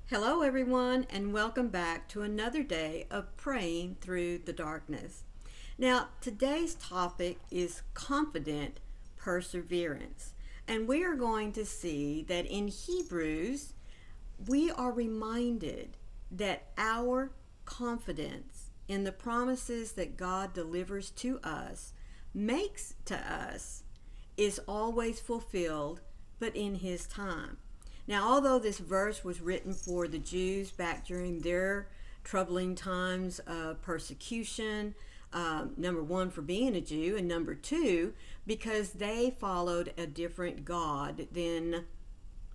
Hello, everyone, and welcome back to another day of praying through the darkness. Now, today's topic is confident perseverance, and we are going to see that in Hebrews, we are reminded that our confidence in the promises that God delivers to us, makes to us, is always fulfilled, but in His time. Now, although this verse was written for the Jews back during their troubling times of persecution, number one, for being a Jew, and number two, because they followed a different God than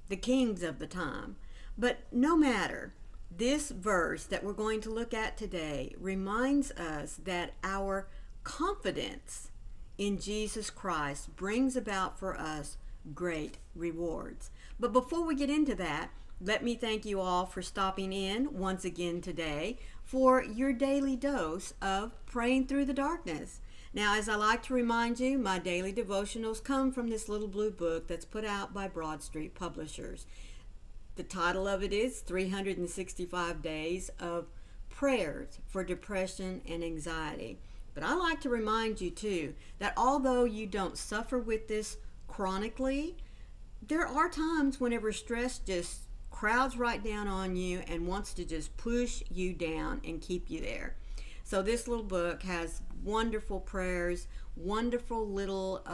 the kings of the time. But no matter, this verse that we're going to look at today reminds us that our confidence in Jesus Christ brings about for us great rewards. But before we get into that, let me thank you all for stopping in once again today for your daily dose of praying through the darkness. Now, as I like to remind you, my daily devotionals come from this little blue book that's put out by Broad Street Publishers. The title of it is 365 Days of Prayers for Depression and Anxiety. But I like to remind you too that although you don't suffer with this chronically, there are times whenever stress just crowds right down on you and wants to just push you down and keep you there. So this little book has wonderful prayers, wonderful little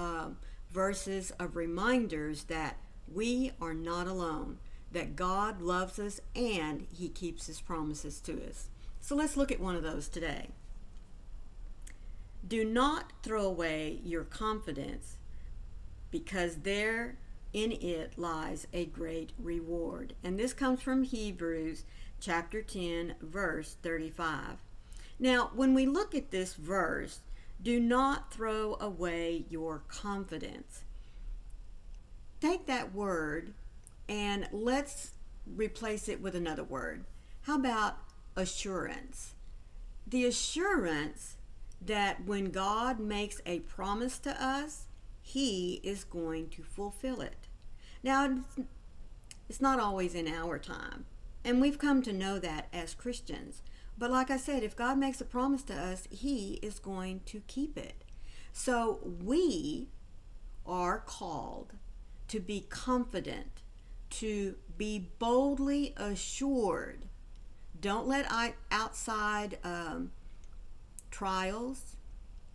verses of reminders that we are not alone, that God loves us and He keeps His promises to us. So let's look at one of those today. Do not throw away your confidence, because there in it lies a great reward. And this comes from Hebrews chapter 10, verse 35. Now, when we look at this verse, do not throw away your confidence. Take that word and let's replace it with another word. How about assurance? The assurance that when God makes a promise to us, He is going to fulfill it. Now, it's not always in our time, and we've come to know that as Christians. But like I said, if God makes a promise to us, He is going to keep it. So we are called to be confident, to be boldly assured. Don't let outside trials,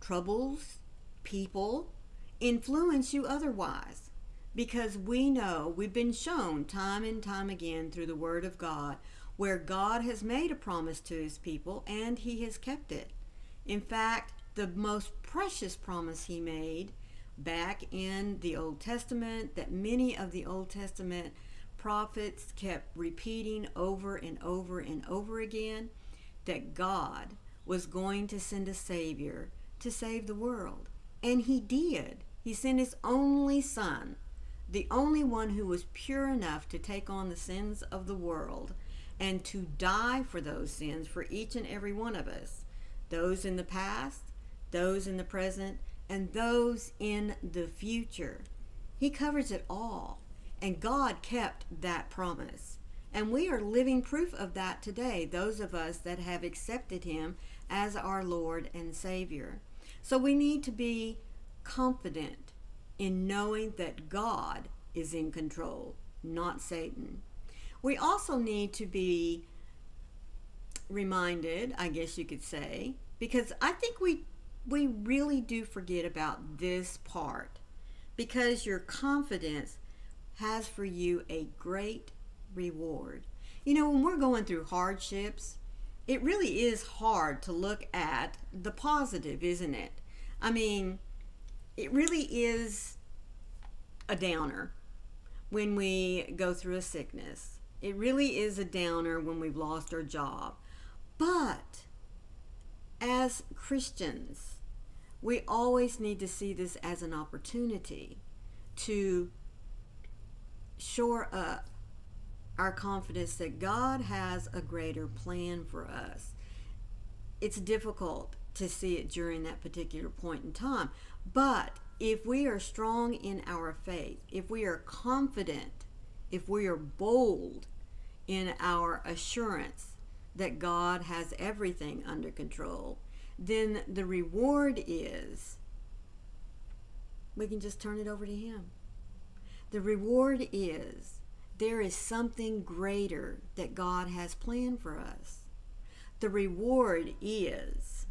troubles, people influence you otherwise, because we know, we've been shown time and time again through the Word of God where God has made a promise to His people and He has kept it. In fact, the most precious promise He made back in the Old Testament, that many of the Old Testament prophets kept repeating over and over and over again, that God was going to send a Savior to save the world. And He did. He sent His only Son, the only one who was pure enough to take on the sins of the world and to die for those sins for each and every one of us, those in the past, those in the present, and those in the future. He covers it all, and God kept that promise. And we are living proof of that today, those of us that have accepted Him as our Lord and Savior. So we need to be confident in knowing that God is in control, not Satan. We also need to be reminded, I guess you could say, because I think we really do forget about this part, because your confidence has for you a great reward. You know, when we're going through hardships, it really is hard to look at the positive, isn't it? I mean, it really is a downer when we go through a sickness. It really is a downer when we've lost our job. But as Christians, we always need to see this as an opportunity to shore up our confidence that God has a greater plan for us. It's difficult to see it during that particular point in time, but if we are strong in our faith, if we are confident, if we are bold in our assurance that God has everything under control, then the reward is we can just turn it over to Him. The reward is there is something greater that God has planned for us. The reward is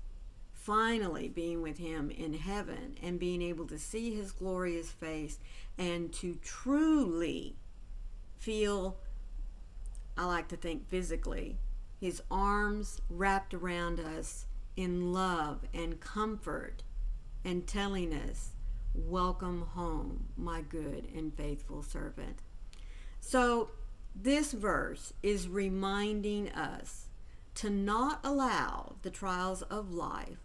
finally being with Him in heaven and being able to see His glorious face and to truly feel, I like to think physically, His arms wrapped around us in love and comfort and telling us, welcome home, my good and faithful servant. So this verse is reminding us to not allow the trials of life,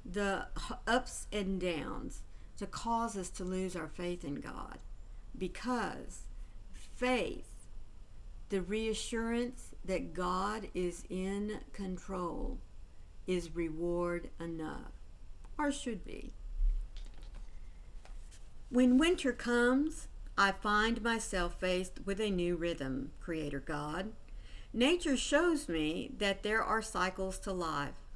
the ups and downs, to cause us to lose our faith in God, because faith, the reassurance that God is in control, is reward enough, or should be. When winter comes, I find myself faced with a new rhythm, Creator God. Nature shows me that there are cycles to life.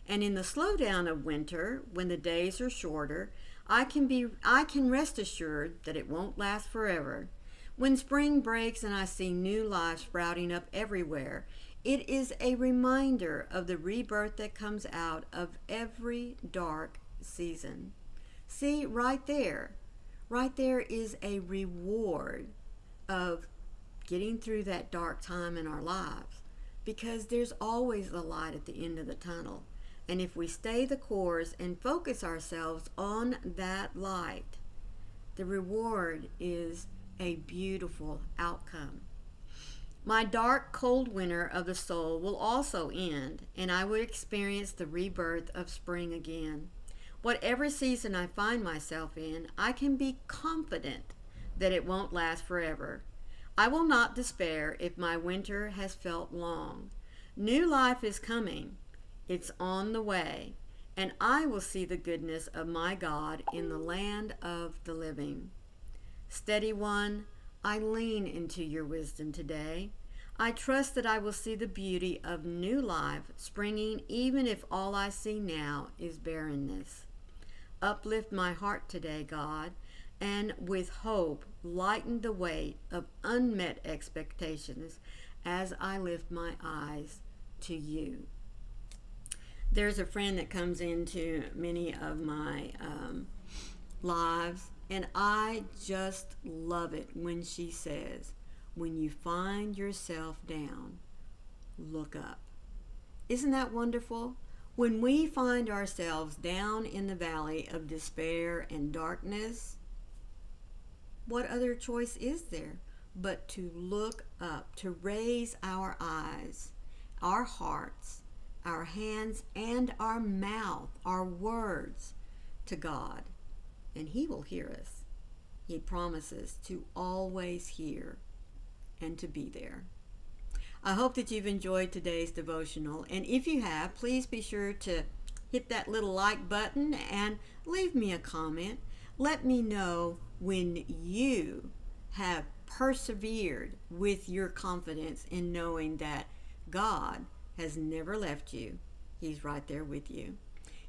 And in the slowdown of winter, when the days are shorter, I can rest assured that it won't last forever. When spring breaks and I see new life sprouting up everywhere, it is a reminder of the rebirth that comes out of every dark season. See, right there is a reward of getting through that dark time in our lives, because there's always a light at the end of the tunnel. And if we stay the course and focus ourselves on that light, the reward is a beautiful outcome. My dark, cold winter of the soul will also end, and I will experience the rebirth of spring again. Whatever season I find myself in, I can be confident that it won't last forever. I will not despair if my winter has felt long. New life is coming. It's on the way, and I will see the goodness of my God in the land of the living. Steady one, I lean into your wisdom today. I trust that I will see the beauty of new life springing, even if all I see now is barrenness. Uplift my heart today, God, and with hope lighten the weight of unmet expectations as I lift my eyes to you. There's a friend that comes into many of my lives, and I just love it when she says, when you find yourself down, look up. Isn't that wonderful? When we find ourselves down in the valley of despair and darkness, what other choice is there but to look up, to raise our eyes, our hearts, our hands, and our mouth, our words to God, and He will hear us. He promises to always hear and to be there. I hope that you've enjoyed today's devotional, and if you have, please be sure to hit that little like button and leave me a comment. Let me know when you have persevered with your confidence in knowing that God has never left you. He's right there with you.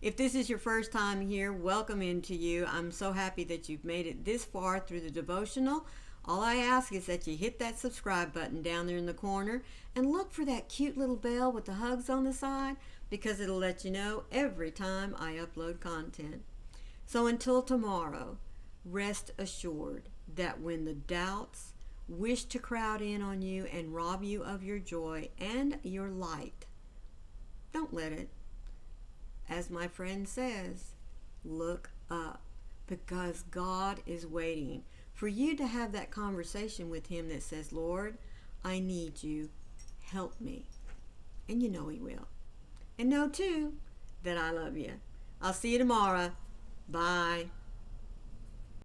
If this is your first time here, welcome into you. I'm so happy that you've made it this far through the devotional. All I ask is that you hit that subscribe button down there in the corner and look for that cute little bell with the hugs on the side, because it'll let you know every time I upload content. So until tomorrow, rest assured that when the doubts wish to crowd in on you and rob you of your joy and your light, don't let it. As my friend says, look up, because God is waiting for you to have that conversation with Him that says, Lord, I need you. Help me. And you know He will. And know too that I love you. I'll see you tomorrow. Bye.